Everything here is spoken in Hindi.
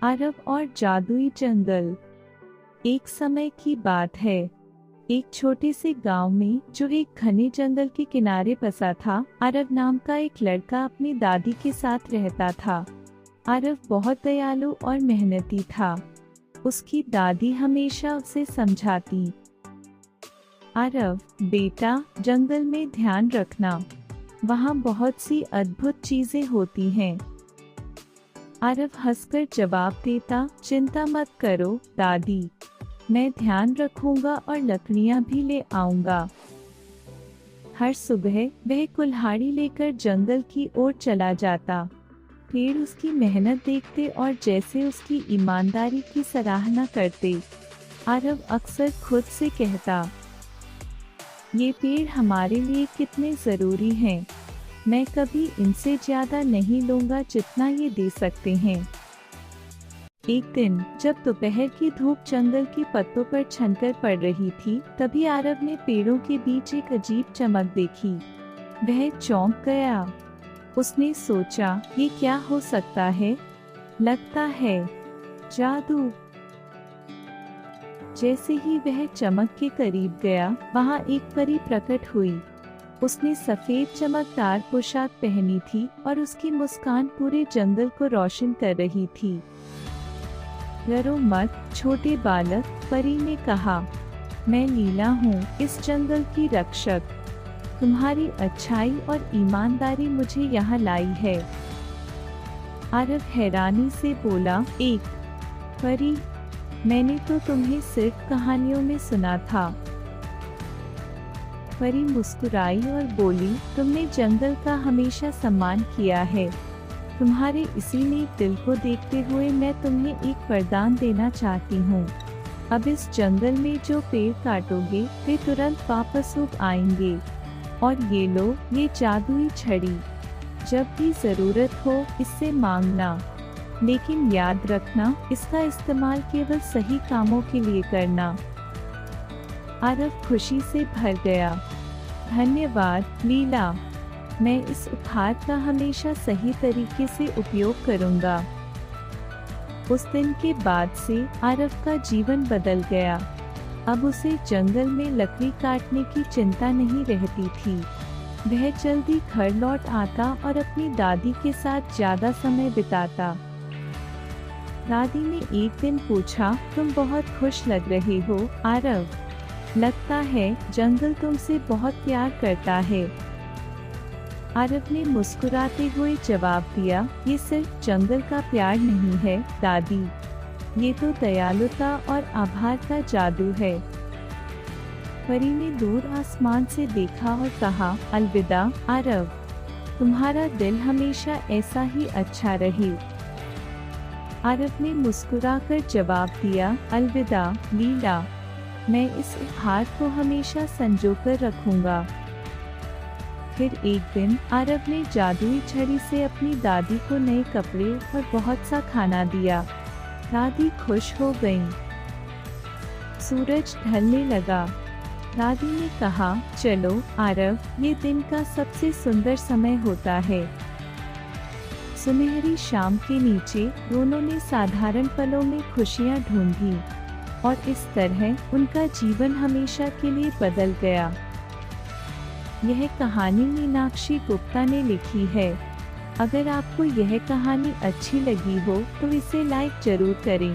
अरब और जादुई जंगल। एक समय की बात है। एक छोटे से गांव में, जो एक घने जंगल के किनारे बसा था, अरब नाम का एक लड़का अपनी दादी के साथ रहता था। अरब बहुत दयालु और मेहनती था। उसकी दादी हमेशा उसे समझाती, अरब बेटा, जंगल में ध्यान रखना, वहाँ बहुत सी अद्भुत चीजें होती हैं। अरब हंसकर जवाब देता, चिंता मत करो दादी, मैं ध्यान रखूंगा और लकड़ियाँ भी ले आऊंगा। हर सुबह वह कुल्हाड़ी लेकर जंगल की ओर चला जाता। पेड़ उसकी मेहनत देखते और जैसे उसकी ईमानदारी की सराहना करते। अरब अक्सर खुद से कहता, ये पेड़ हमारे लिए कितने जरूरी हैं। मैं कभी इनसे ज्यादा नहीं लूंगा जितना ये दे सकते हैं। एक दिन जब दोपहर की धूप जंगल के पत्तों पर छनकर पड़ रही थी, तभी अरब ने पेड़ों के बीच एक अजीब चमक देखी। वह चौंक गया। उसने सोचा, ये क्या हो सकता है? लगता है जादू। जैसे ही वह चमक के करीब गया, वहाँ एक परी प्रकट हुई। उसने सफेद चमकदार पोशाक पहनी थी और उसकी मुस्कान पूरे जंगल को रोशन कर रही थी। डरो मत छोटे बालक, परी ने कहा, मैं लीला हूँ, इस जंगल की रक्षक। तुम्हारी अच्छाई और ईमानदारी मुझे यहाँ लाई है। अरब हैरानी से बोला, एक परी? मैंने तो तुम्हें सिर्फ कहानियों में सुना था। परी मुस्कुराई और बोली, तुमने जंगल का हमेशा सम्मान किया है। तुम्हारे इसी नेक दिल को देखते हुए मैं तुम्हें एक वरदान देना चाहती हूँ। अब इस जंगल में जो पेड़ काटोगे, वे तुरंत वापस उग आएंगे। और ये लो, ये जादुई छड़ी। जब भी जरूरत हो इससे मांगना, लेकिन याद रखना, इसका इस्तेमाल केवल सही कामों के लिए करना। अरब खुशी से भर गया। धन्यवाद लीला, मैं इस उपहार का हमेशा सही तरीके से उपयोग करूंगा। उस दिन के बाद से अरब का जीवन बदल गया। अब उसे जंगल में लकड़ी काटने की चिंता नहीं रहती थी। वह जल्दी घर लौट आता और अपनी दादी के साथ ज्यादा समय बिताता। दादी ने एक दिन पूछा, तुम बहुत खुश लग रहे हो अरब। लगता है जंगल तुमसे बहुत प्यार करता है। अरब ने मुस्कुराते हुए जवाब दिया, ये सिर्फ जंगल का प्यार नहीं है दादी, ये तो दयालुता और आभार का जादू है। परी ने दूर आसमान से देखा और कहा, अलविदा अरब, तुम्हारा दिल हमेशा ऐसा ही अच्छा रहे। अरब ने मुस्कुराकर जवाब दिया, अलविदा लीला, मैं इस उपहार को हमेशा संजोकर रखूंगा। फिर एक दिन अरब ने जादुई छड़ी से अपनी दादी को नए कपड़े और बहुत सा खाना दिया। दादी खुश हो गईं। सूरज ढलने लगा। दादी ने कहा, चलो अरब, ये दिन का सबसे सुंदर समय होता है। सुनहरी शाम के नीचे दोनों ने साधारण पलों में खुशियां ढूंढी और इस तरह उनका जीवन हमेशा के लिए बदल गया। यह कहानी मीनाक्षी गुप्ता ने लिखी है। अगर आपको यह कहानी अच्छी लगी हो तो इसे लाइक जरूर करें।